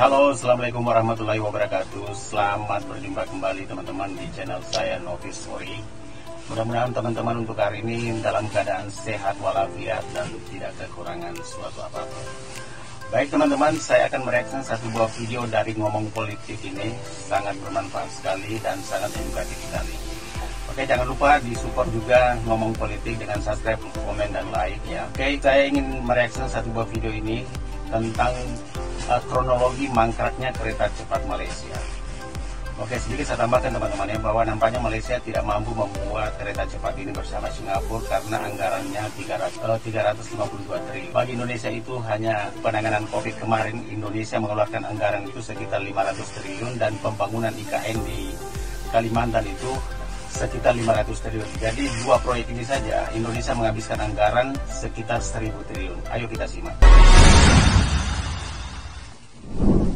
Halo, assalamualaikum warahmatullahi wabarakatuh. Selamat berjumpa kembali teman-teman di channel saya Novis Story. Mudah-mudahan teman-teman untuk hari ini dalam keadaan sehat walafiat dan tidak kekurangan suatu apa-apa. Baik teman-teman, saya akan mereaksi satu buah video dari Ngomong Politik ini. Sangat bermanfaat sekali dan sangat edukatif sekali. Oke, jangan lupa disupport juga Ngomong Politik dengan subscribe, komen, dan like ya. Oke, saya ingin mereaksi satu buah video ini tentang kronologi mangkraknya kereta cepat Malaysia. Oke, sedikit saya tambahkan teman-teman ya, bahwa nampaknya Malaysia tidak mampu membuat kereta cepat ini bersama Singapura karena anggarannya 352 triliun. Bagi Indonesia itu hanya penanganan COVID kemarin, Indonesia mengeluarkan anggaran itu sekitar 500 triliun dan pembangunan IKN di Kalimantan itu sekitar 500 triliun. Jadi dua proyek ini saja Indonesia menghabiskan anggaran sekitar 1000 triliun. Ayo kita simak.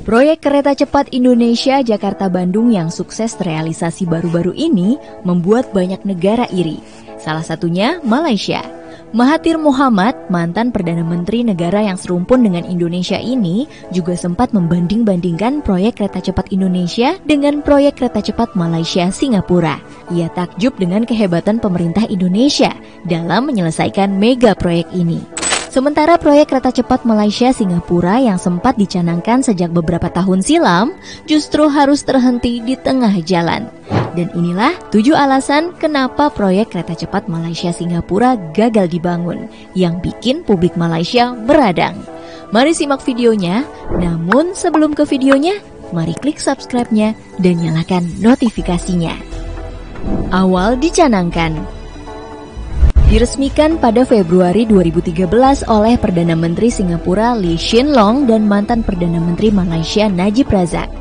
Proyek kereta cepat Indonesia Jakarta-Bandung yang sukses terrealisasi baru-baru ini membuat banyak negara iri. Salah satunya Malaysia. Mahathir Mohamad, mantan Perdana Menteri negara yang serumpun dengan Indonesia ini, juga sempat membanding-bandingkan proyek kereta cepat Indonesia dengan proyek kereta cepat Malaysia-Singapura. Ia takjub dengan kehebatan pemerintah Indonesia dalam menyelesaikan mega proyek ini. Sementara proyek kereta cepat Malaysia-Singapura yang sempat dicanangkan sejak beberapa tahun silam justru harus terhenti di tengah jalan. Dan inilah 7 alasan kenapa proyek kereta cepat Malaysia-Singapura gagal dibangun yang bikin publik Malaysia beradang. Mari simak videonya, namun sebelum ke videonya, mari klik subscribe-nya dan nyalakan notifikasinya. Awal dicanangkan. Diresmikan pada Februari 2013 oleh Perdana Menteri Singapura Lee Hsien Loong dan mantan Perdana Menteri Malaysia Najib Razak.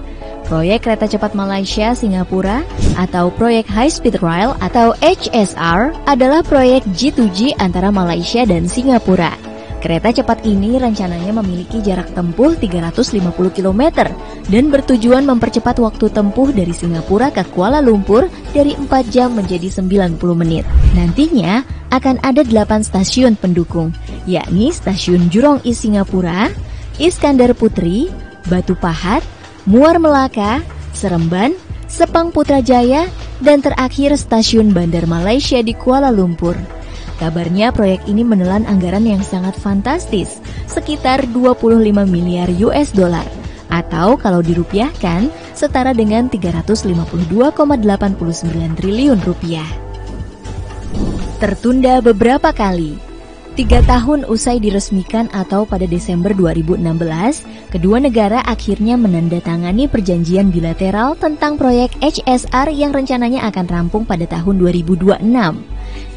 Proyek kereta cepat Malaysia-Singapura atau proyek High Speed Rail atau HSR adalah proyek G2G antara Malaysia dan Singapura. Kereta cepat ini rencananya memiliki jarak tempuh 350 km dan bertujuan mempercepat waktu tempuh dari Singapura ke Kuala Lumpur dari 4 jam menjadi 90 menit. Nantinya akan ada 8 stasiun pendukung, yakni Stasiun Jurong East Singapura, Iskandar Putri, Batu Pahat, Muar Melaka, Seremban, Sepang Putrajaya, dan terakhir Stasiun Bandar Malaysia di Kuala Lumpur. Kabarnya proyek ini menelan anggaran yang sangat fantastis, sekitar 25 miliar US dollar, atau kalau dirupiahkan setara dengan 352,89 triliun rupiah. Tertunda beberapa kali. 3 tahun usai diresmikan atau pada Desember 2016, kedua negara akhirnya menandatangani perjanjian bilateral tentang proyek HSR yang rencananya akan rampung pada tahun 2026.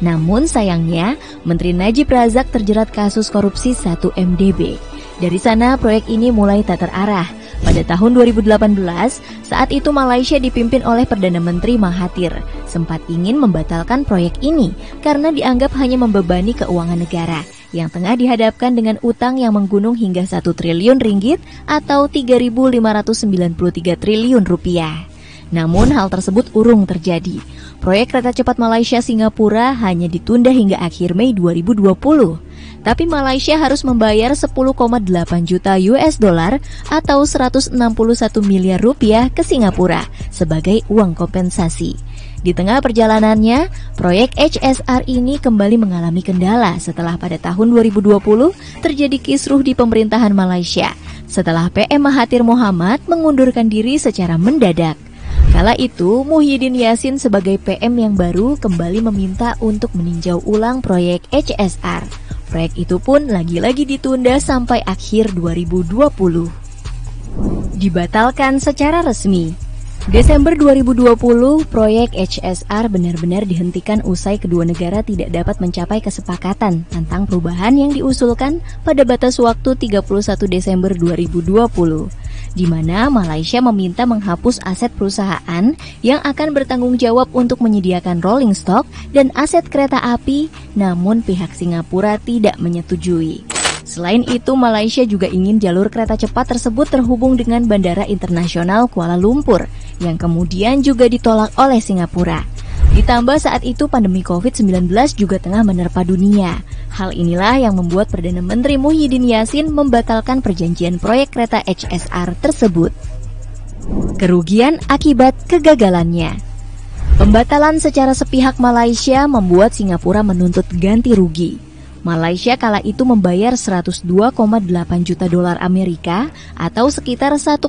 Namun sayangnya, Menteri Najib Razak terjerat kasus korupsi 1 MDB. Dari sana proyek ini mulai tak terarah. Pada tahun 2018, saat itu Malaysia dipimpin oleh Perdana Menteri Mahathir, sempat ingin membatalkan proyek ini karena dianggap hanya membebani keuangan negara yang tengah dihadapkan dengan utang yang menggunung hingga 1 triliun ringgit atau 3.593 triliun rupiah. Namun hal tersebut urung terjadi. Proyek kereta cepat Malaysia-Singapura hanya ditunda hingga akhir Mei 2020. Tapi Malaysia harus membayar 10,8 juta US dollar atau 161 miliar rupiah ke Singapura sebagai uang kompensasi. Di tengah perjalanannya, proyek HSR ini kembali mengalami kendala setelah pada tahun 2020 terjadi kisruh di pemerintahan Malaysia setelah PM Mahathir Mohamad mengundurkan diri secara mendadak. Kala itu, Muhyiddin Yassin sebagai PM yang baru kembali meminta untuk meninjau ulang proyek HSR. Proyek itu pun lagi-lagi ditunda sampai akhir 2020. Dibatalkan secara resmi. Desember 2020, proyek HSR benar-benar dihentikan usai kedua negara tidak dapat mencapai kesepakatan tentang perubahan yang diusulkan pada batas waktu 31 Desember 2020. Di mana Malaysia meminta menghapus aset perusahaan yang akan bertanggung jawab untuk menyediakan rolling stock dan aset kereta api, namun pihak Singapura tidak menyetujui. Selain itu, Malaysia juga ingin jalur kereta cepat tersebut terhubung dengan Bandara Internasional Kuala Lumpur, yang kemudian juga ditolak oleh Singapura. Ditambah saat itu pandemi COVID-19 juga tengah menerpa dunia. Hal inilah yang membuat Perdana Menteri Muhyiddin Yassin membatalkan perjanjian proyek kereta HSR tersebut. Kerugian akibat kegagalannya. Pembatalan secara sepihak Malaysia membuat Singapura menuntut ganti rugi. Malaysia kala itu membayar 102,8 juta dolar Amerika atau sekitar 1,5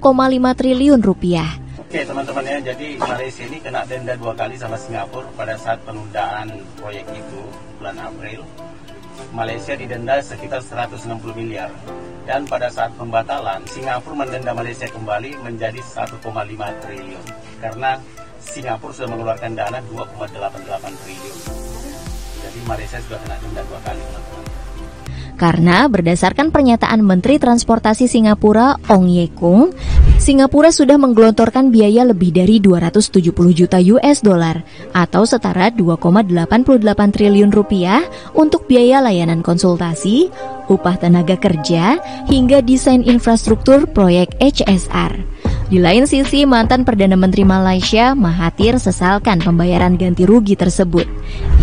triliun rupiah. Oke teman-teman ya, jadi Malaysia ini kena denda 2 kali sama Singapura pada saat penundaan proyek itu bulan April. Malaysia didenda sekitar 160 miliar. Dan pada saat pembatalan, Singapura mendenda Malaysia kembali menjadi 1,5 triliun. Karena Singapura sudah mengeluarkan dana 2,88 triliun. Jadi Malaysia sudah kena denda 2 kali teman-teman. Karena berdasarkan pernyataan Menteri Transportasi Singapura Ong Ye Kung, Singapura sudah menggelontorkan biaya lebih dari 270 juta US dollar atau setara 2,88 triliun rupiah untuk biaya layanan konsultasi, upah tenaga kerja, hingga desain infrastruktur proyek HSR. Di lain sisi, mantan Perdana Menteri Malaysia Mahathir sesalkan pembayaran ganti rugi tersebut.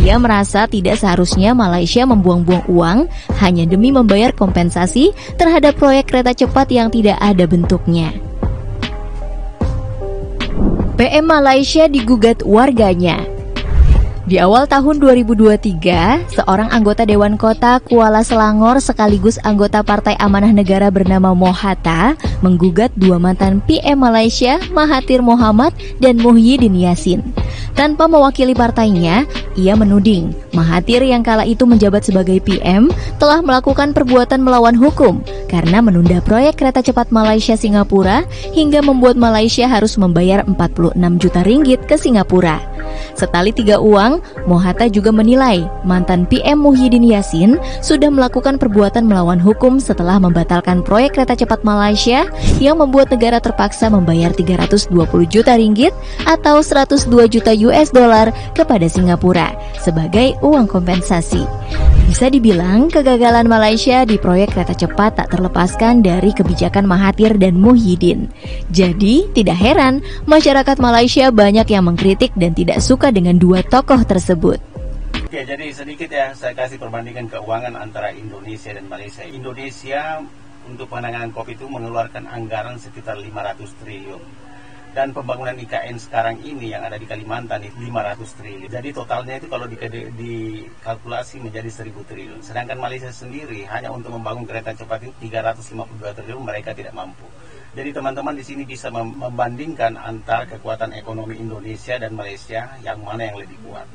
Ia merasa tidak seharusnya Malaysia membuang-buang uang hanya demi membayar kompensasi terhadap proyek kereta cepat yang tidak ada bentuknya. PM Malaysia digugat warganya. Di awal tahun 2023, seorang anggota Dewan Kota Kuala Selangor sekaligus anggota Partai Amanah Negara bernama Mohatta menggugat 2 mantan PM Malaysia, Mahathir Mohamad dan Muhyiddin Yassin. Tanpa mewakili partainya, ia menuding Mahathir yang kala itu menjabat sebagai PM telah melakukan perbuatan melawan hukum karena menunda proyek kereta cepat Malaysia-Singapura hingga membuat Malaysia harus membayar 46 juta ringgit ke Singapura. Setali 3 uang, Mohatta juga menilai mantan PM Muhyiddin Yassin sudah melakukan perbuatan melawan hukum setelah membatalkan proyek kereta cepat Malaysia yang membuat negara terpaksa membayar 320 juta ringgit atau 102 juta US dollar kepada Singapura sebagai uang kompensasi. Bisa dibilang kegagalan Malaysia di proyek kereta cepat tak terlepaskan dari kebijakan Mahathir dan Muhyiddin. Jadi tidak heran masyarakat Malaysia banyak yang mengkritik dan tidak suka dengan 2 tokoh tersebut. Oke, jadi sedikit ya saya kasih perbandingan keuangan antara Indonesia dan Malaysia. Indonesia untuk penanganan COVID itu mengeluarkan anggaran sekitar 500 triliun. Dan pembangunan IKN sekarang ini yang ada di Kalimantan itu 500 triliun. Jadi totalnya itu kalau dikalkulasi menjadi 1000 triliun. Sedangkan Malaysia sendiri hanya untuk membangun kereta cepat itu 352 triliun, mereka tidak mampu. Jadi teman-teman di sini bisa membandingkan antara kekuatan ekonomi Indonesia dan Malaysia yang mana yang lebih kuat.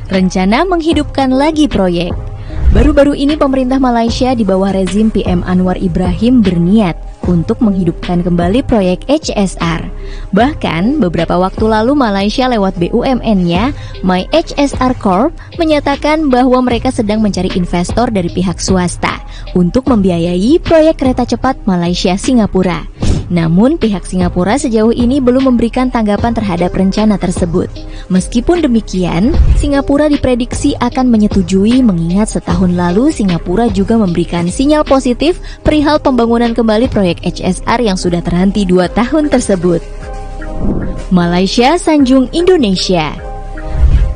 Rencana menghidupkan lagi proyek. Baru-baru ini pemerintah Malaysia di bawah rezim PM Anwar Ibrahim berniat untuk menghidupkan kembali proyek HSR. Bahkan beberapa waktu lalu Malaysia lewat BUMN-nya My HSR Corp menyatakan bahwa mereka sedang mencari investor dari pihak swasta untuk membiayai proyek kereta cepat Malaysia-Singapura. Namun pihak Singapura sejauh ini belum memberikan tanggapan terhadap rencana tersebut. Meskipun demikian, Singapura diprediksi akan menyetujui mengingat setahun lalu Singapura juga memberikan sinyal positif perihal pembangunan kembali proyek HSR yang sudah terhenti 2 tahun tersebut. Malaysia sanjung Indonesia.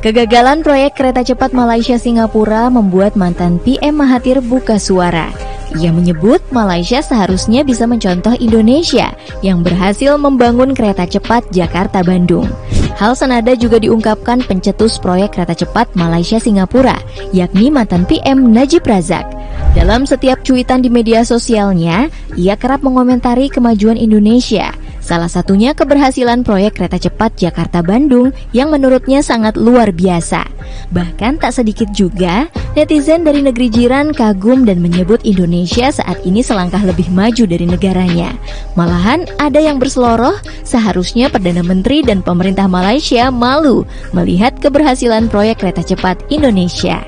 Kegagalan proyek kereta cepat Malaysia-Singapura membuat mantan PM Mahathir buka suara. Ia menyebut Malaysia seharusnya bisa mencontoh Indonesia yang berhasil membangun kereta cepat Jakarta-Bandung. Hal senada juga diungkapkan pencetus proyek kereta cepat Malaysia-Singapura, yakni mantan PM Najib Razak. Dalam setiap cuitan di media sosialnya, ia kerap mengomentari kemajuan Indonesia. Salah satunya keberhasilan proyek kereta cepat Jakarta-Bandung yang menurutnya sangat luar biasa. Bahkan tak sedikit juga netizen dari negeri jiran kagum dan menyebut Indonesia saat ini selangkah lebih maju dari negaranya. Malahan ada yang berseloroh, seharusnya Perdana Menteri dan pemerintah Malaysia malu melihat keberhasilan proyek kereta cepat Indonesia.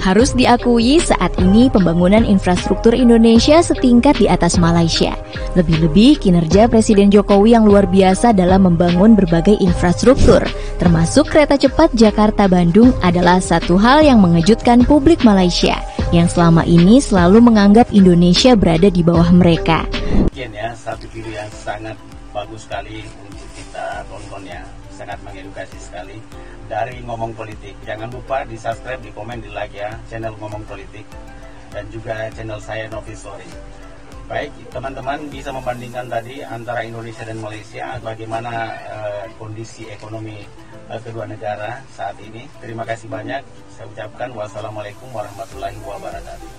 Harus diakui saat ini pembangunan infrastruktur Indonesia setingkat di atas Malaysia. Lebih-lebih kinerja Presiden Jokowi yang luar biasa dalam membangun berbagai infrastruktur, termasuk kereta cepat Jakarta-Bandung adalah satu hal yang mengejutkan publik Malaysia, yang selama ini selalu menganggap Indonesia berada di bawah mereka. Mungkin ya, satu video yang sangat bagus sekali untuk kita tonton ya, sangat mengedukasi sekali. dari Ngomong Politik. Jangan lupa di subscribe, di komen, di like ya channel Ngomong Politik dan juga channel saya Novi Story. Baik, teman-teman bisa membandingkan tadi antara Indonesia dan Malaysia bagaimana kondisi ekonomi kedua negara saat ini. Terima kasih banyak. Saya ucapkan wassalamualaikum warahmatullahi wabarakatuh.